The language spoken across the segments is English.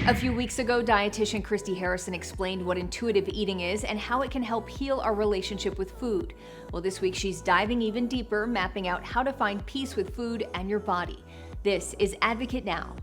A few weeks ago, dietitian Christy Harrison explained what intuitive eating is and how it can help heal our relationship with food. Well, this week she's diving even deeper, mapping out how to find peace with food and your body. This is Advocate Now.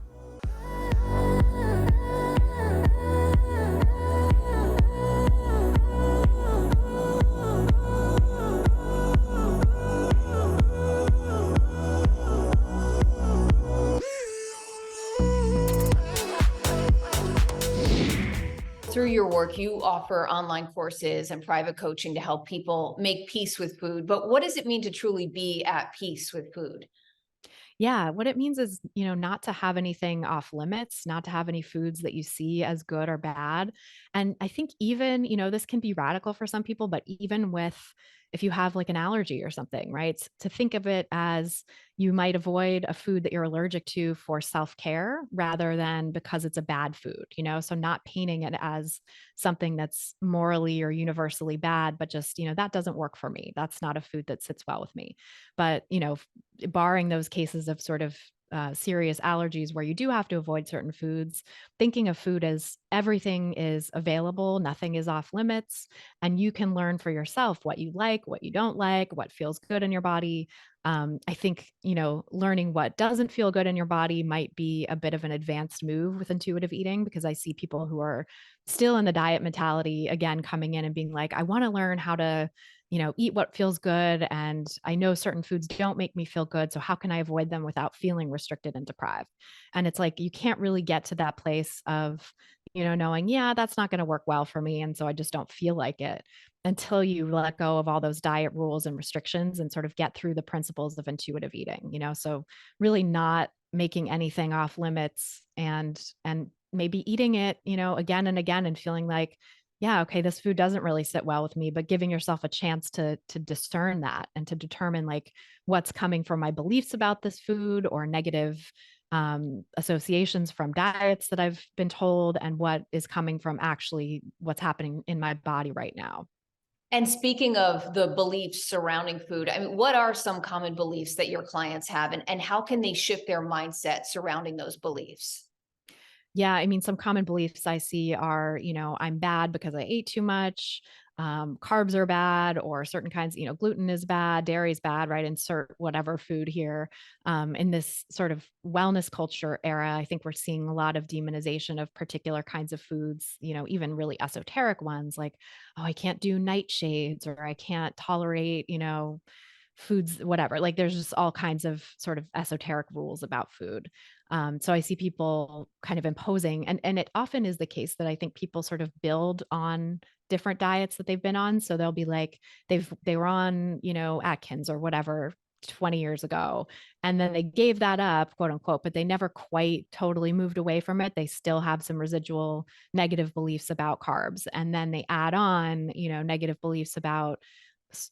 Through your work, you offer online courses and private coaching to help people make peace with food. But what does it mean to truly be at peace with food? Yeah, what it means is, not to have anything off limits, not to have any foods that you see as good or bad. And I think even, this can be radical for some people, but even with if you have like an allergy or something, right? To think of it as you might avoid a food that you're allergic to for self-care rather than because it's a bad food, so not painting it as something that's morally or universally bad, but just, that doesn't work for me. That's not a food that sits well with me. But, barring those cases of sort of serious allergies where you do have to avoid certain foods, thinking of food as everything is available, nothing is off limits, and you can learn for yourself what you like, what you don't like, what feels good in your body. I think, learning what doesn't feel good in your body might be a bit of an advanced move with intuitive eating because I see people who are still in the diet mentality, again, coming in and being like, I want to learn how to eat what feels good. And I know certain foods don't make me feel good. So how can I avoid them without feeling restricted and deprived? And it's like, you can't really get to that place of, knowing, yeah, that's not going to work well for me. And so I just don't feel like it until you let go of all those diet rules and restrictions and sort of get through the principles of intuitive eating, so really not making anything off limits and maybe eating it, again and again and feeling like, yeah, okay, this food doesn't really sit well with me, but giving yourself a chance to discern that and to determine like what's coming from my beliefs about this food or negative associations from diets that I've been told and what is coming from actually what's happening in my body right now. And speaking of the beliefs surrounding food, I mean, what are some common beliefs that your clients have, and how can they shift their mindset surrounding those beliefs? Yeah, I mean, some common beliefs I see are, I'm bad because I ate too much. Carbs are bad, or certain kinds, gluten is bad, dairy is bad, right? Insert whatever food here. In this sort of wellness culture era, I think we're seeing a lot of demonization of particular kinds of foods, even really esoteric ones like, oh, I can't do nightshades, or I can't tolerate, foods, whatever. Like there's just all kinds of sort of esoteric rules about food. So I see people kind of imposing, and it often is the case that I think people sort of build on different diets that they've been on. So they'll be like, they were on, Atkins or whatever 20 years ago, and then they gave that up, quote unquote, but they never quite totally moved away from it. They still have some residual negative beliefs about carbs. And then they add on, negative beliefs about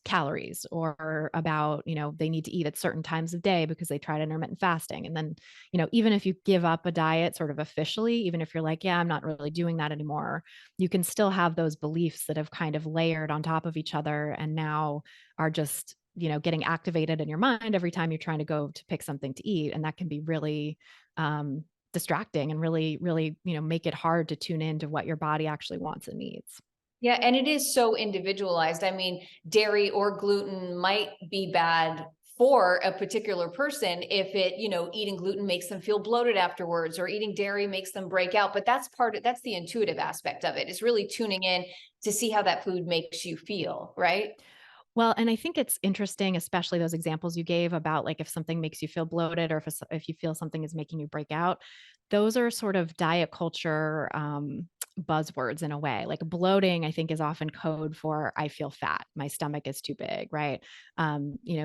calories or about, they need to eat at certain times of day because they tried intermittent fasting. And then, even if you give up a diet sort of officially, even if you're like, yeah, I'm not really doing that anymore, you can still have those beliefs that have kind of layered on top of each other and now are just, getting activated in your mind every time you're trying to go to pick something to eat. And that can be really distracting and really, really, make it hard to tune into what your body actually wants and needs. Yeah, and it is so individualized. I mean, dairy or gluten might be bad for a particular person if it, eating gluten makes them feel bloated afterwards, or eating dairy makes them break out. But that's the intuitive aspect of it, is really tuning in to see how that food makes you feel, right? Well, and I think it's interesting, especially those examples you gave about like if something makes you feel bloated or if you feel something is making you break out. Those are sort of diet culture buzzwords in a way. Like bloating, I think, is often code for I feel fat. My stomach is too big, right?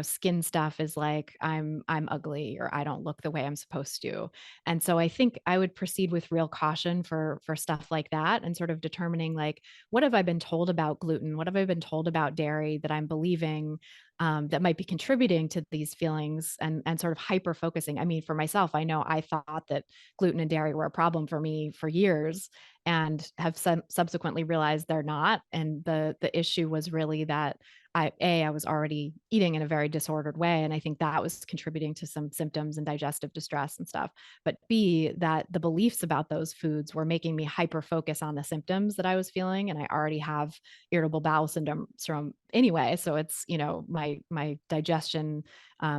Skin stuff is like I'm ugly or I don't look the way I'm supposed to. And so I think I would proceed with real caution for stuff like that and sort of determining like what have I been told about gluten? What have I been told about dairy that I'm believing that might be contributing to these feelings and sort of hyper focusing? I mean, for myself, I know I thought that gluten and dairy were a problem for me for years and have subsequently realized they're not. And the issue was really that I was already eating in a very disordered way. And I think that was contributing to some symptoms and digestive distress and stuff. But B, that the beliefs about those foods were making me hyper focus on the symptoms that I was feeling. And I already have irritable bowel syndrome from anyway. So it's, my digestion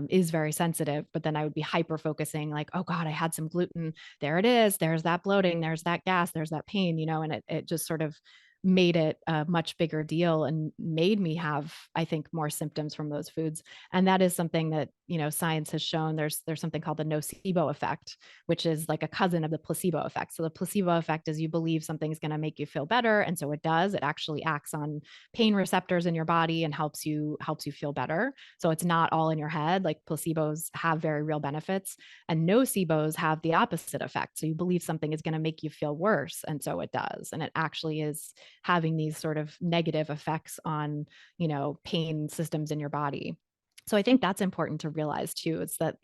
is very sensitive, but then I would be hyper focusing like, oh God, I had some gluten. There it is. There's that bloating. There's that gas. There's that pain, and it just sort of made it a much bigger deal and made me have, I think, more symptoms from those foods. And that is something that, science has shown. There's something called the nocebo effect, which is like a cousin of the placebo effect. So the placebo effect is you believe something's going to make you feel better. And so it does. It actually acts on pain receptors in your body and helps you feel better. So it's not all in your head. Like placebos have very real benefits. And nocebos have the opposite effect. So you believe something is going to make you feel worse. And so it does. And it actually is having these sort of negative effects on, pain systems in your body. So I think that's important to realize too. It's that,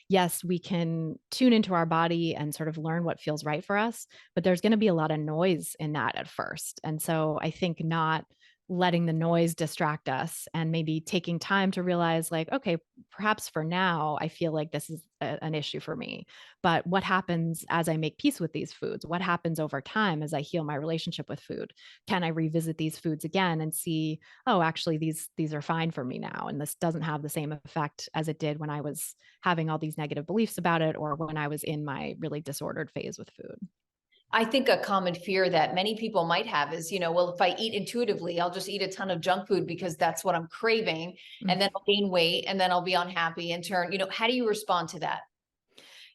yes, we can tune into our body and sort of learn what feels right for us, but there's going to be a lot of noise in that at first. And so I think not letting the noise distract us and maybe taking time to realize like, okay, perhaps for now, I feel like this is an issue for me. But what happens as I make peace with these foods? What happens over time as I heal my relationship with food? Can I revisit these foods again and see, oh, actually these are fine for me now, and this doesn't have the same effect as it did when I was having all these negative beliefs about it or when I was in my really disordered phase with food. I think a common fear that many people might have is, well, if I eat intuitively, I'll just eat a ton of junk food because that's what I'm craving. Mm. And then I'll gain weight and then I'll be unhappy and turn, how do you respond to that?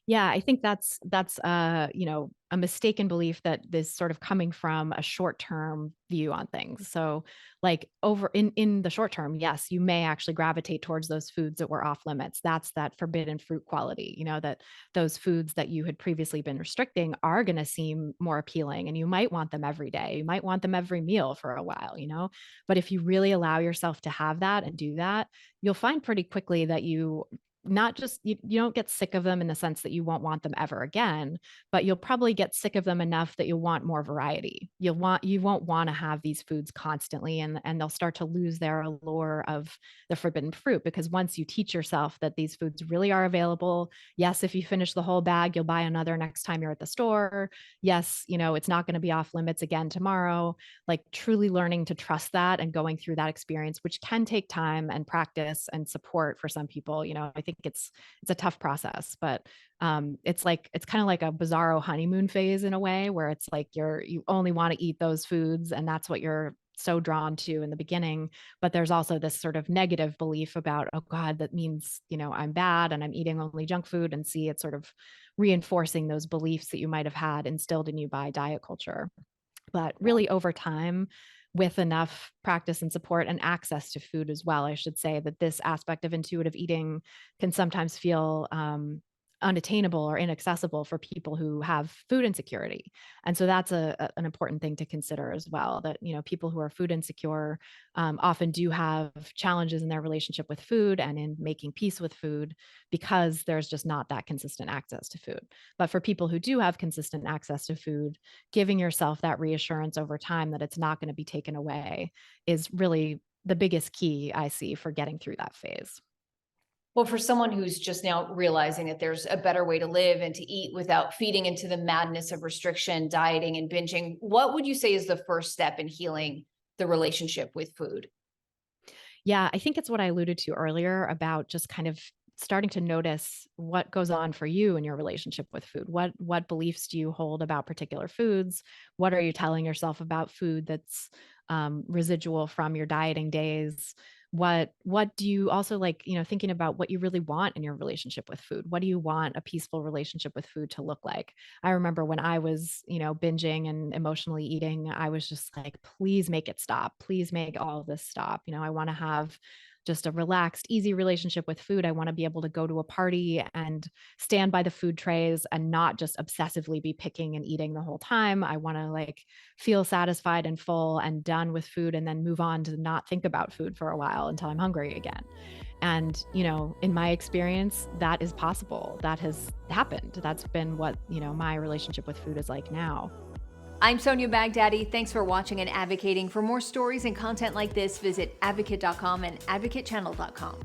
Yeah, I think that's a mistaken belief that this sort of coming from a short-term view on things. So, like over in the short term, yes, you may actually gravitate towards those foods that were off limits. That's that forbidden fruit quality, that those foods that you had previously been restricting are going to seem more appealing, and you might want them every day. You might want them every meal for a while. But if you really allow yourself to have that and do that, you'll find pretty quickly that you not just you don't get sick of them in the sense that you won't want them ever again, but you'll probably get sick of them enough that you'll want more variety. You won't want to have these foods constantly, and they'll start to lose their allure of the forbidden fruit, because once you teach yourself that these foods really are available, yes, if you finish the whole bag, you'll buy another next time you're at the store. Yes, it's not going to be off limits again tomorrow. Like truly learning to trust that and going through that experience, which can take time and practice and support for some people. I think it's a tough process, but it's kind of like a bizarro honeymoon phase in a way, where it's like you only want to eat those foods and that's what you're so drawn to in the beginning. But there's also this sort of negative belief about, oh God, that means, I'm bad and I'm eating only junk food. And see, it's sort of reinforcing those beliefs that you might have had instilled in you by diet culture. But really over time, with enough practice and support and access to food as well, I should say that this aspect of intuitive eating can sometimes feel unattainable or inaccessible for people who have food insecurity. And so that's an important thing to consider as well, that, people who are food insecure often do have challenges in their relationship with food and in making peace with food, because there's just not that consistent access to food. But for people who do have consistent access to food, giving yourself that reassurance over time that it's not going to be taken away is really the biggest key I see for getting through that phase. Well, for someone who's just now realizing that there's a better way to live and to eat without feeding into the madness of restriction, dieting, and binging, what would you say is the first step in healing the relationship with food? Yeah, I think it's what I alluded to earlier about just kind of starting to notice what goes on for you in your relationship with food. What beliefs do you hold about particular foods? What are you telling yourself about food that's residual from your dieting days? What do you also like, thinking about what you really want in your relationship with food? What do you want a peaceful relationship with food to look like? I remember when I was, binging and emotionally eating, I was just like, please make it stop. Please make all of this stop. I want to have just a relaxed, easy relationship with food. I want to be able to go to a party and stand by the food trays and not just obsessively be picking and eating the whole time. I want to like feel satisfied and full and done with food, and then move on to not think about food for a while until I'm hungry again. And, in my experience, that is possible. That has happened. That's been what, my relationship with food is like now. I'm Sonia Baghdadi. Thanks for watching and advocating. For more stories and content like this, visit advocate.com and advocatechannel.com.